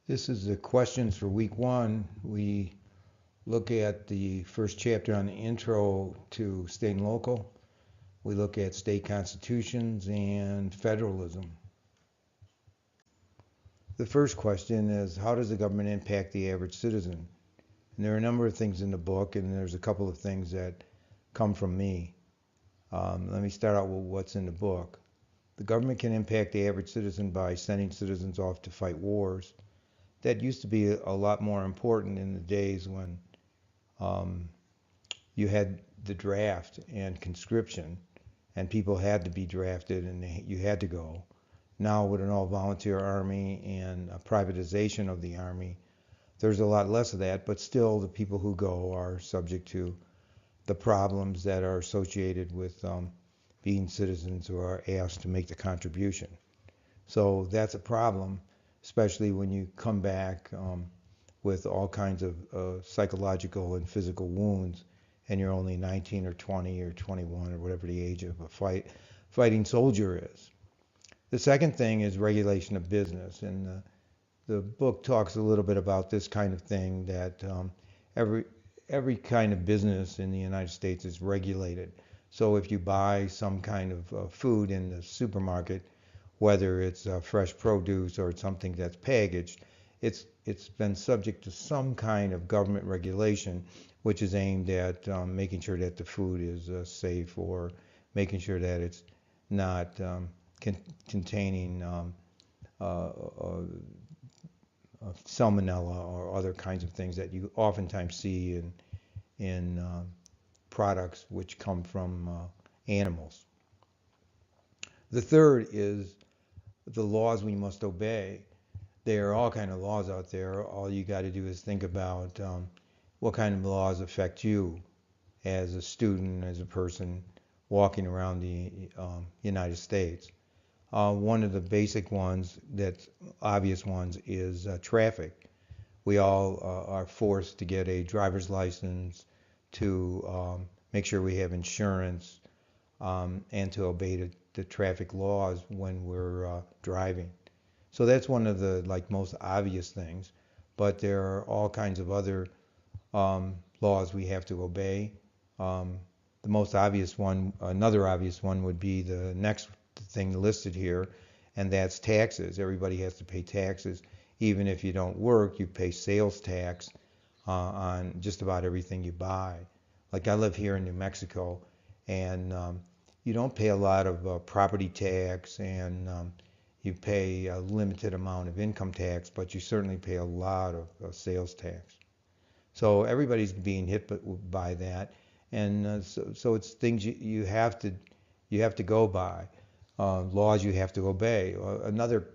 This is the questions for week one. We look at the first chapter on the intro to state and local. We look at state constitutions and federalism. The first question is, how does the government impact the average citizen? And there are a number of things in the book, and there's a couple of things that come from me. Let me start out with what's in the book. The government can impact the average citizen by sending citizens off to fight wars. That used to be a lot more important in the days when you had the draft and conscription, and people had to be drafted and you had to go. Now, with an all-volunteer army and a privatization of the army, there's a lot less of that, but still the people who go are subject to the problems that are associated with being citizens who are asked to make the contribution. So that's a problem, especially when you come back with all kinds of psychological and physical wounds, and you're only 19 or 20 or 21 or whatever the age of a fighting soldier is. The second thing is regulation of business, and the book talks a little bit about this kind of thing, that every kind of business in the United States is regulated. So if you buy some kind of food in the supermarket, whether it's fresh produce or it's something that's packaged, it's been subject to some kind of government regulation, which is aimed at making sure that the food is safe, or making sure that it's not containing salmonella or other kinds of things that you oftentimes see in products which come from animals. The third is the laws we must obey. There are all kinds of laws out there. All you got to do is think about what kind of laws affect you as a student, as a person walking around the United States. One of the basic ones, that's obvious ones, is traffic. We all are forced to get a driver's license, to make sure we have insurance, and to obey the traffic laws when we're driving. So that's one of the most obvious things, but there are all kinds of other laws we have to obey. The most obvious one, another obvious one, would be the next thing listed here, and that's taxes. Everybody has to pay taxes. Even if you don't work, you pay sales tax on just about everything you buy. Like, I live here in New Mexico, and you don't pay a lot of property tax, and you pay a limited amount of income tax, but you certainly pay a lot of sales tax. So everybody's being hit by that, and so it's things you have to go by, laws you have to obey. Another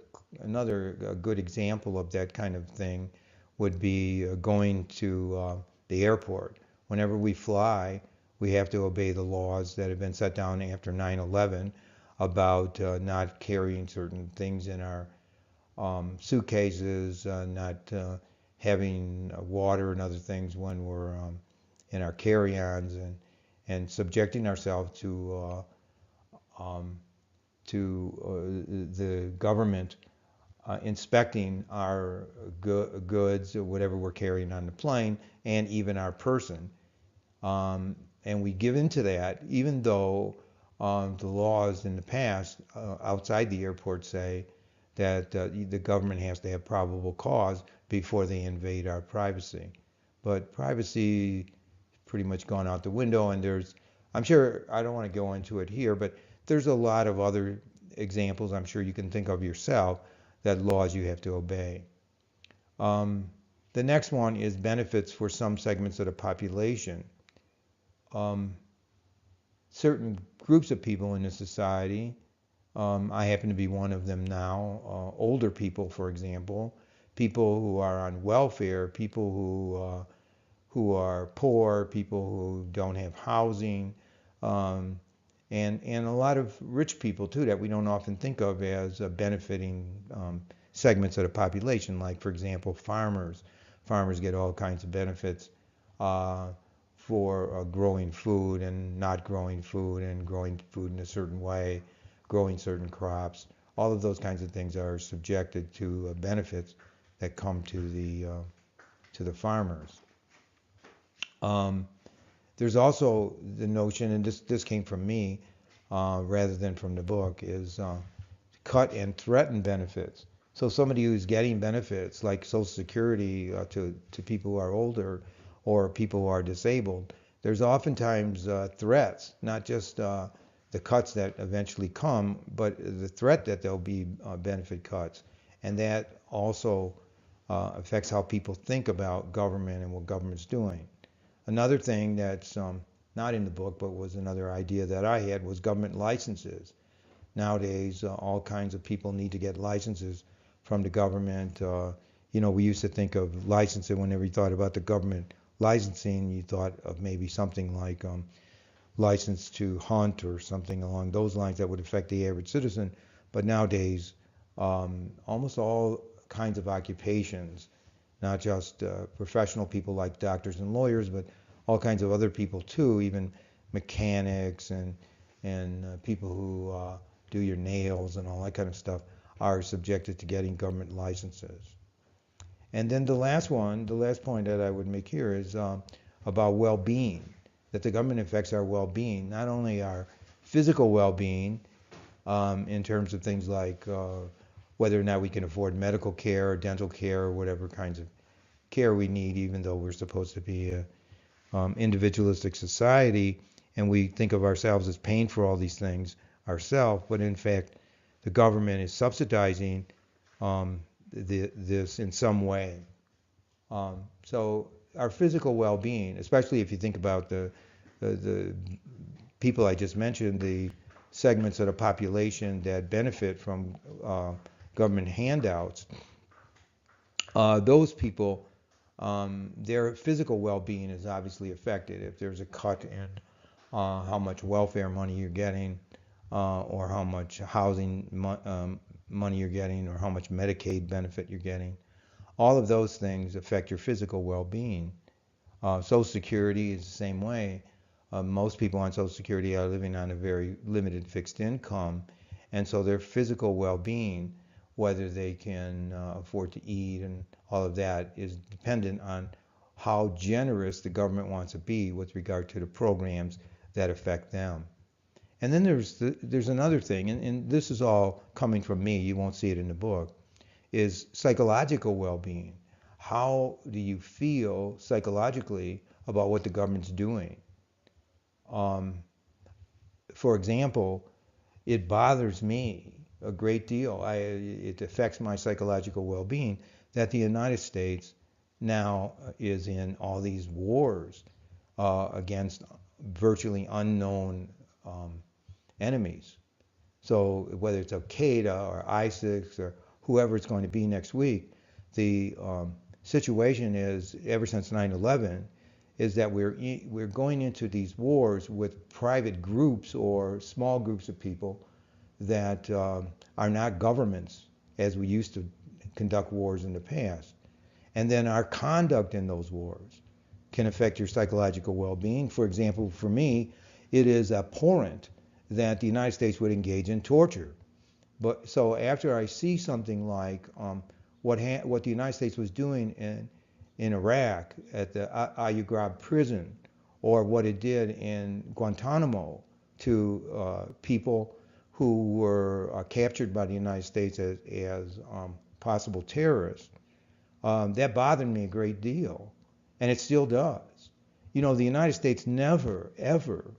good example of that kind of thing would be going to the airport. Whenever we fly, we have to obey the laws that have been set down after 9/11 about not carrying certain things in our suitcases, not having water and other things when we're in our carry-ons, and subjecting ourselves to the government inspecting our goods or whatever we're carrying on the plane, and even our person. And we give into that, even though the laws in the past outside the airport say that the government has to have probable cause before they invade our privacy. But privacy pretty much gone out the window, and I'm sure, I don't want to go into it here, but there's a lot of other examples I'm sure you can think of yourself, that laws you have to obey. The next one is benefits for some segments of the population. Certain groups of people in a society, I happen to be one of them now, older people, for example, people who are on welfare, people who are poor, people who don't have housing, and a lot of rich people too that we don't often think of as benefiting segments of the population. Like, for example, farmers. Farmers get all kinds of benefits for growing food and not growing food, and growing food in a certain way, growing certain crops. All of those kinds of things are subjected to benefits that come to the farmers. There's also the notion, and this came from me rather than from the book, is cut and threaten benefits. So somebody who's getting benefits like Social Security to people who are older or people who are disabled, there's oftentimes threats, not just the cuts that eventually come, but the threat that there'll be benefit cuts. And that also affects how people think about government and what government's doing. Another thing that's not in the book, but was another idea that I had, was government licenses. Nowadays, all kinds of people need to get licenses from the government. We used to think of licensing whenever you thought about the government licensing, you thought of maybe something like license to hunt or something along those lines that would affect the average citizen. But nowadays, almost all kinds of occupations, not just professional people like doctors and lawyers, but all kinds of other people too, even mechanics and people who do your nails and all that kind of stuff, are subjected to getting government licenses. And then the last point that I would make here is about well-being, that the government affects our well-being, not only our physical well-being in terms of things like whether or not we can afford medical care or dental care or whatever kinds of care we need, even though we're supposed to be a individualistic society, and we think of ourselves as paying for all these things ourselves, but in fact, the government is subsidizing this in some way. So our physical well-being, especially if you think about the people I just mentioned, the segments of the population that benefit from government handouts, those people, their physical well-being is obviously affected if there's a cut in how much welfare money you're getting, or how much housing money you're getting, or how much Medicaid benefit you're getting. All of those things affect your physical well-being. Social Security is the same way. Most people on Social Security are living on a very limited fixed income, and so their physical well-being, whether they can afford to eat and all of that, is dependent on how generous the government wants to be with regard to the programs that affect them. And then there's another thing, and this is all coming from me, you won't see it in the book, is psychological well-being. How do you feel psychologically about what the government's doing? For example, it bothers me a great deal. It affects my psychological well-being that the United States now is in all these wars against virtually unknown enemies. So whether it's Al Qaeda or ISIS or whoever it's going to be next week, the situation is, ever since 9/11, is that we're going into these wars with private groups or small groups of people that are not governments as we used to conduct wars in the past. And then our conduct in those wars can affect your psychological well-being. For example, for me, it is abhorrent that the United States would engage in torture. But so after I see something like what the United States was doing in Iraq at the Abu Ghraib prison, or what it did in Guantanamo to people who were captured by the United States as possible terrorists, that bothered me a great deal, and it still does. The United States never, ever,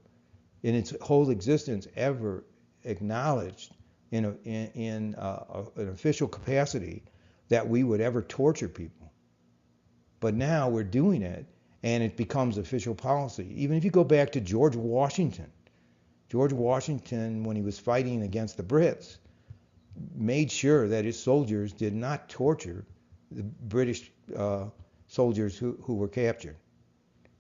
in its whole existence, ever acknowledged in an official capacity that we would ever torture people. But now we're doing it, and it becomes official policy. Even if you go back to George Washington, when he was fighting against the Brits, made sure that his soldiers did not torture the British soldiers who were captured.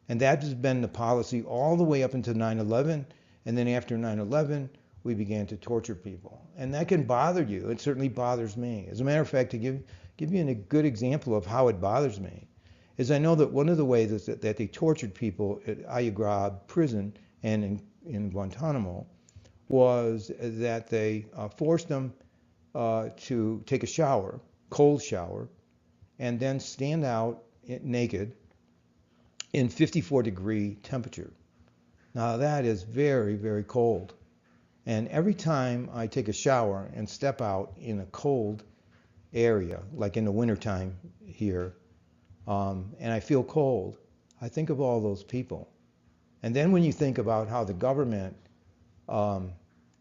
And that has been the policy all the way up until 9/11, and then after 9/11, we began to torture people. And that can bother you. It certainly bothers me. As a matter of fact, to give you a good example of how it bothers me, is I know that one of the ways that they tortured people at Abu Ghraib prison and in Guantanamo was that they forced them to take a shower, cold shower, and then stand out naked in 54-degree temperature. Now that is very, very cold. And every time I take a shower and step out in a cold area, like in the wintertime here, and I feel cold, I think of all those people. And then when you think about how the government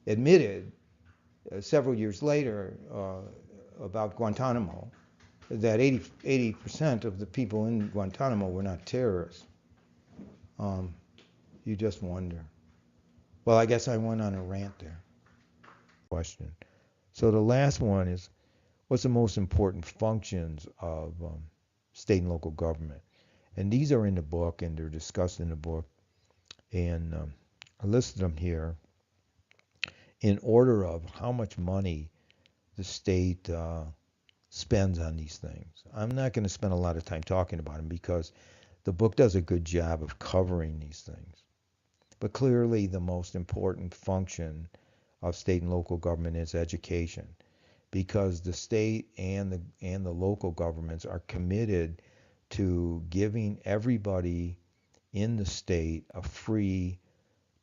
admitted several years later about Guantanamo, that 80% of the people in Guantanamo were not terrorists, you just wonder. Well, I guess I went on a rant there. Question. So the last one is, what's the most important functions of state and local government? And these are in the book, and they're discussed in the book. And I listed them here in order of how much money the state spends on these things. I'm not going to spend a lot of time talking about them because the book does a good job of covering these things. But clearly the most important function of state and local government is education, because the state and the local governments are committed to giving everybody in the state a free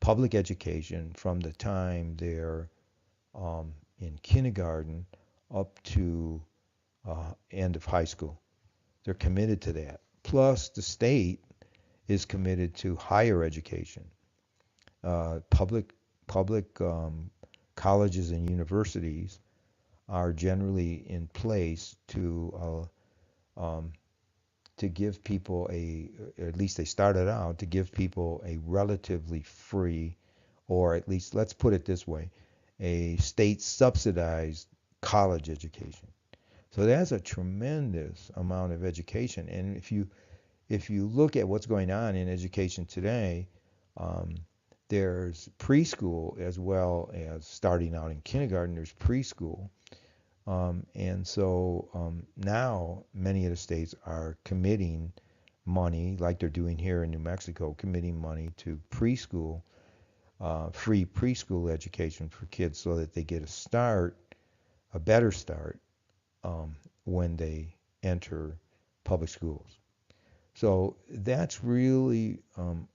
public education from the time they're in kindergarten up to end of high school. They're committed to that. Plus, the state is committed to higher education. Public colleges and universities are generally in place to give people at least they started out to give people a relatively free, or at least let's put it this way, a state subsidized college education. So that's a tremendous amount of education. And if you look at what's going on in education today, there's preschool as well as starting out in kindergarten. There's preschool. And so now many of the states are committing money, like they're doing here in New Mexico, committing money to preschool, free preschool education for kids so that they get a better start when they enter public schools. So that's really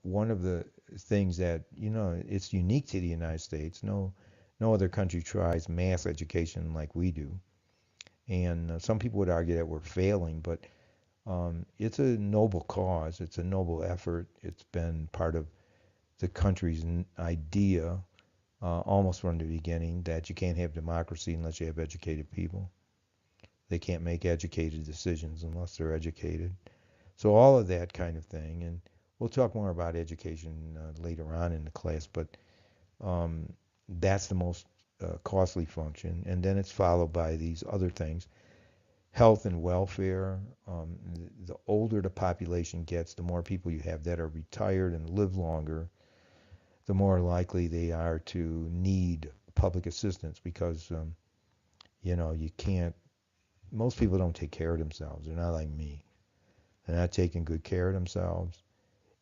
one of the things that, it's unique to the United States. No other country tries mass education like we do. And some people would argue that we're failing, but it's a noble cause. It's a noble effort. It's been part of the country's idea almost from the beginning that you can't have democracy unless you have educated people. They can't make educated decisions unless they're educated. So all of that kind of thing. And we'll talk more about education later on in the class, but that's the most costly function. And then it's followed by these other things. Health and welfare. The older the population gets, the more people you have that are retired and live longer, the more likely they are to need public assistance because, you can't, most people don't take care of themselves. They're not like me. They're not taking good care of themselves,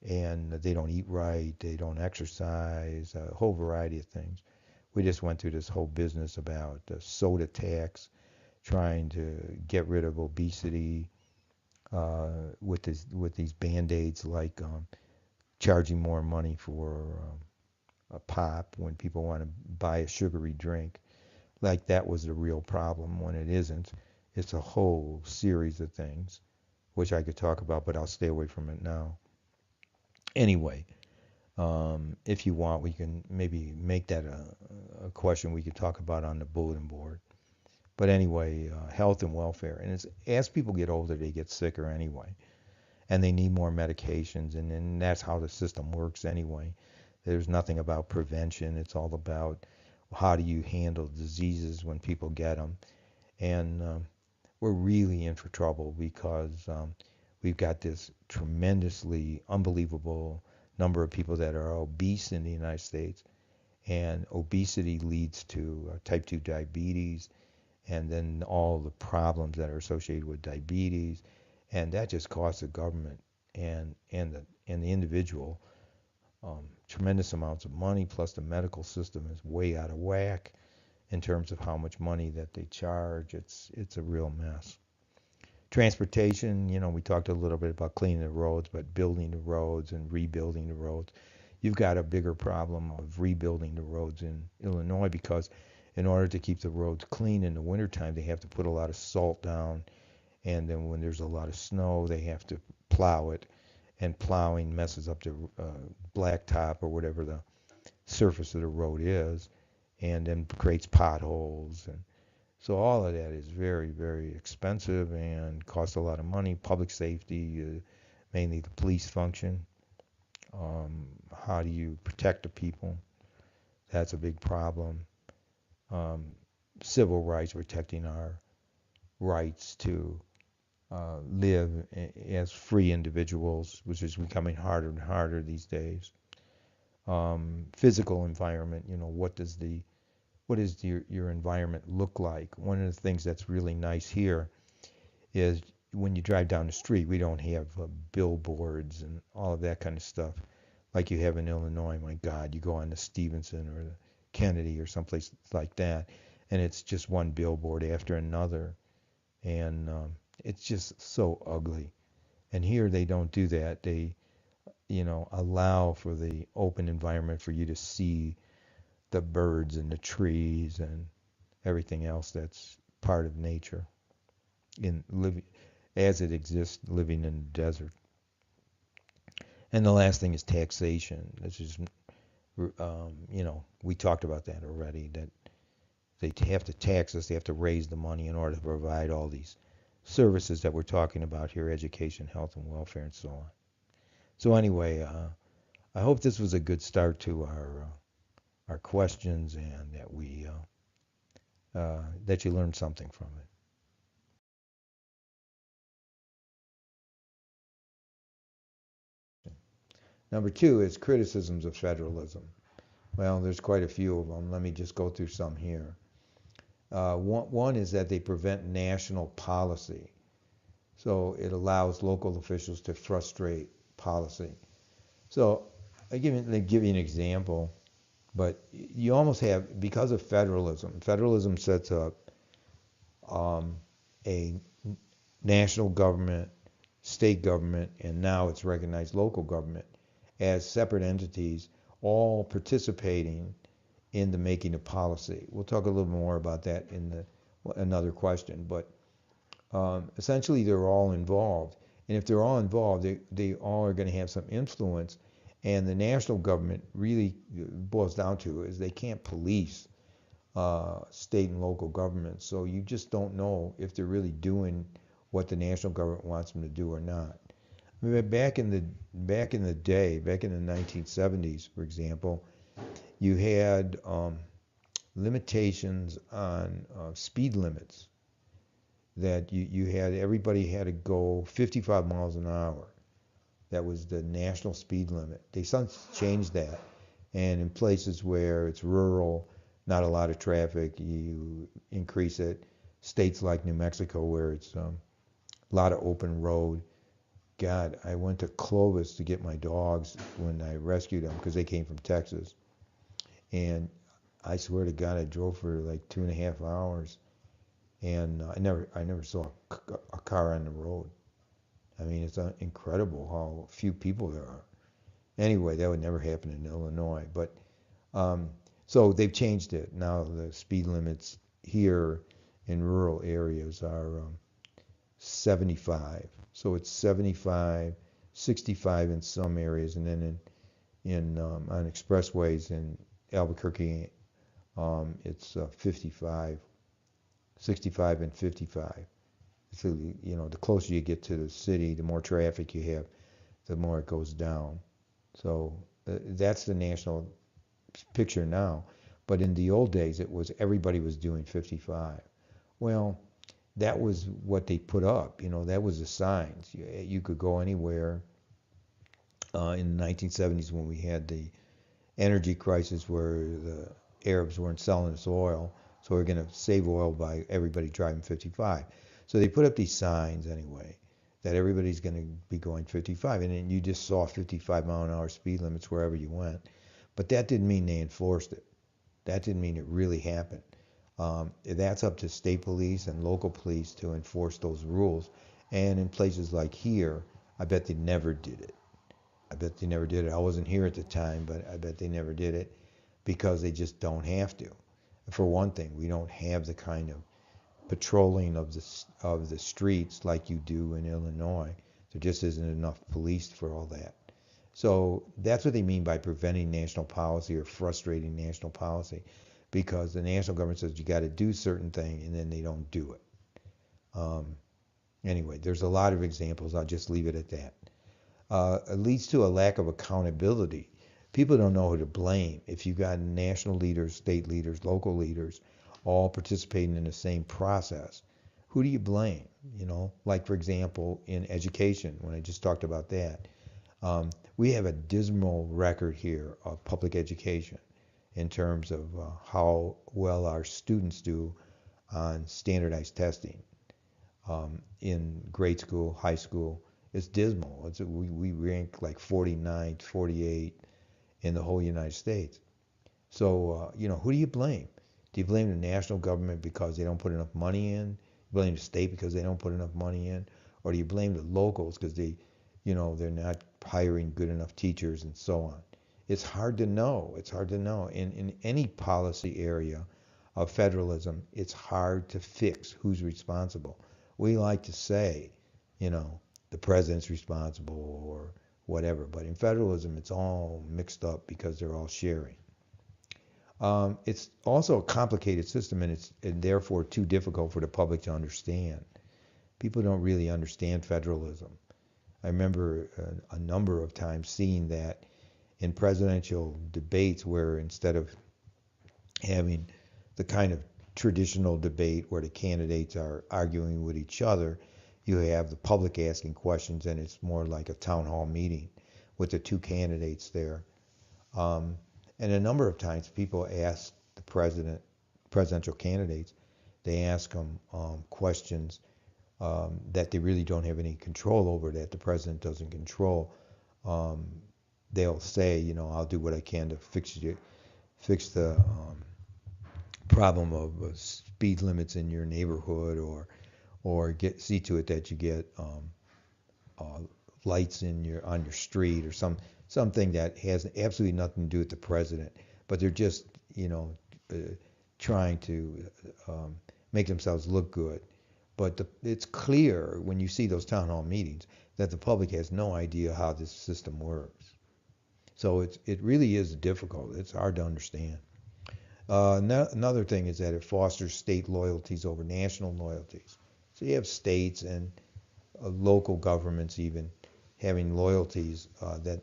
and they don't eat right, they don't exercise, a whole variety of things. We just went through this whole business about the soda tax, trying to get rid of obesity with these band-aids like charging more money for a pop when people want to buy a sugary drink. Like that was the real problem when it isn't. It's a whole series of things, which I could talk about, but I'll stay away from it now. Anyway, if you want, we can maybe make that a question we could talk about on the bulletin board. But anyway, health and welfare. And as people get older, they get sicker anyway. And they need more medications. And then that's how the system works anyway. There's nothing about prevention. It's all about how do you handle diseases when people get them. And we're really in for trouble because we've got this tremendously unbelievable number of people that are obese in the United States. And obesity leads to type 2 diabetes, and then all the problems that are associated with diabetes, and that just costs the government and the individual tremendous amounts of money. Plus the medical system is way out of whack in terms of how much money that they charge. It's a real mess. Transportation, we talked a little bit about cleaning the roads, but building the roads and rebuilding the roads. You've got a bigger problem of rebuilding the roads in Illinois because in order to keep the roads clean in the wintertime, they have to put a lot of salt down. And then when there's a lot of snow, they have to plow it. And plowing messes up the blacktop or whatever the surface of the road is, and then creates potholes. And so all of that is very, very expensive and costs a lot of money. Public safety, mainly the police function. How do you protect the people? That's a big problem. Um, Civil rights, protecting our rights to live as free individuals, which is becoming harder and harder these days. Physical environment, what does your environment look like? One of the things that's really nice here is when you drive down the street, we don't have billboards and all of that kind of stuff like you have in Illinois. My God, you go on to Stevenson or the Kennedy or someplace like that, and it's just one billboard after another, and it's just so ugly. And here they don't do that. They, allow for the open environment for you to see the birds and the trees and everything else that's part of nature in living as it exists living in the desert. And the last thing is taxation. This is, we talked about that already, that they have to tax us, they have to raise the money in order to provide all these services that we're talking about here, education, health, and welfare, and so on. So anyway, I hope this was a good start to our questions, and that that you learned something from it. Number two is criticisms of federalism. Well, there's quite a few of them. Let me just go through some here. One is that they prevent national policy. So it allows local officials to frustrate policy. So they give you an example, but you almost have, because of federalism sets up a national government, state government, and now it's recognized local government as separate entities, all participating in the making of policy. We'll talk a little more about that in another question, but essentially they're all involved. And if they're all involved, they all are going to have some influence. And the national government really boils down to is they can't police state and local governments. So you just don't know if they're really doing what the national government wants them to do or not. I mean, back in the day, back in the 1970s, for example, you had limitations on speed limits, that everybody had to go 55 miles an hour. That was the national speed limit. They since changed that, and in places where it's rural, not a lot of traffic, you increase it. States like New Mexico, where it's a lot of open road. God, I went to Clovis to get my dogs when I rescued them because they came from Texas, and I swear to God, I drove for like 2.5 hours, and I never saw a car on the road. I mean, it's incredible how few people there are. Anyway, that would never happen in Illinois, but so they've changed it. Now the speed limits here in rural areas are 75. So it's 75, 65 in some areas, and then on expressways in Albuquerque, it's 55, 65 and 55. So the closer you get to the city, the more traffic you have, the more it goes down. So that's the national picture now. But in the old days, it was everybody was doing 55. Well, that was what they put up. That was the signs. You could go anywhere. In the 1970s, when we had the energy crisis where the Arabs weren't selling us oil, so we're going to save oil by everybody driving 55. So they put up these signs anyway that everybody's going to be going 55, and then you just saw 55-mile-an-hour speed limits wherever you went. But that didn't mean they enforced it. That didn't mean it really happened. That's up to state police and local police to enforce those rules. And in places like here, I bet they never did it. I bet they never did it. I wasn't here at the time, but I bet they never did it because they just don't have to. For one thing, we don't have the kind of patrolling of the streets like you do in Illinois. There just isn't enough police for all that. So that's what they mean by preventing national policy or frustrating national policy, because the national government says you got to do certain thing and then they don't do it. Anyway, there's a lot of examples. I'll just leave it at that. It leads to a lack of accountability. People don't know who to blame. If you've got national leaders, state leaders, local leaders, all participating in the same process, who do you blame? You know, like for example, in education, when I just talked about that, we have a dismal record here of public education in terms of how well our students do on standardized testing. In grade school, high school, it's dismal. We rank like 49th, 48 in the whole United States. So, who do you blame? Do you blame the national government because they don't put enough money in? You blame the state because they don't put enough money in? Or do you blame the locals because they're not hiring good enough teachers and so on? It's hard to know. It's hard to know. In any policy area of federalism, it's hard to fix who's responsible. We like to say, the president's responsible or whatever, but in federalism, it's all mixed up because they're all sharing. It's also a complicated system, and therefore too difficult for the public to understand. People don't really understand federalism. I remember a number of times seeing that in presidential debates where instead of having the kind of traditional debate where the candidates are arguing with each other, you have the public asking questions, and it's more like a town hall meeting with the two candidates there. And a number of times people ask the presidential candidates, they ask them questions that they really don't have any control over, that the president doesn't control. They'll say, I'll do what I can to fix the problem of speed limits in your neighborhood, or see to it that you get lights on your street, or something that has absolutely nothing to do with the president, but they're just trying to make themselves look good. But it's clear when you see those town hall meetings that the public has no idea how this system works. So it really is difficult. It's hard to understand. Another thing is that it fosters state loyalties over national loyalties. So you have states and local governments even having loyalties that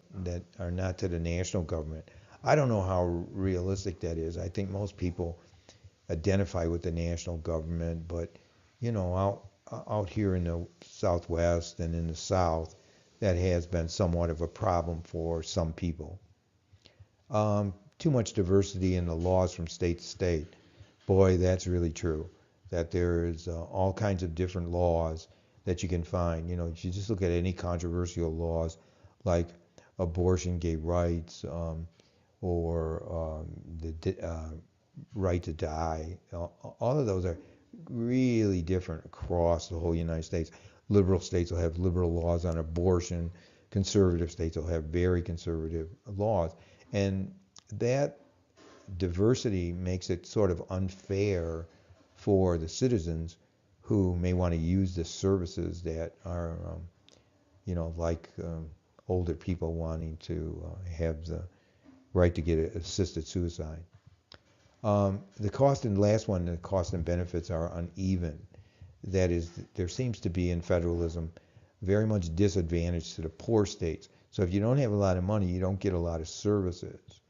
are not to the national government. I don't know how realistic that is. I think most people identify with the national government, but out here in the Southwest and in the South, that has been somewhat of a problem for some people. Too much diversity in the laws from state to state. Boy, that's really true. That there is all kinds of different laws that you can find. If you just look at any controversial laws like abortion, gay rights, or the right to die, all of those are really different across the whole United States. Liberal states will have liberal laws on abortion. Conservative states will have very conservative laws. And that diversity makes it sort of unfair for the citizens who may want to use the services that are, like older people wanting to have the right to get assisted suicide. The cost and benefits are uneven. That is, there seems to be in federalism very much disadvantage to the poor states. So if you don't have a lot of money, you don't get a lot of services.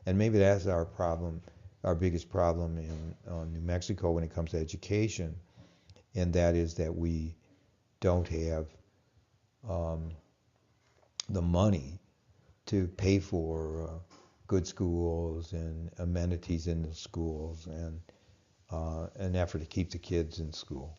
And maybe that's our problem, our biggest problem in New Mexico when it comes to education, and that is that we don't have the money to pay for good schools and amenities in the schools and an effort to keep the kids in school.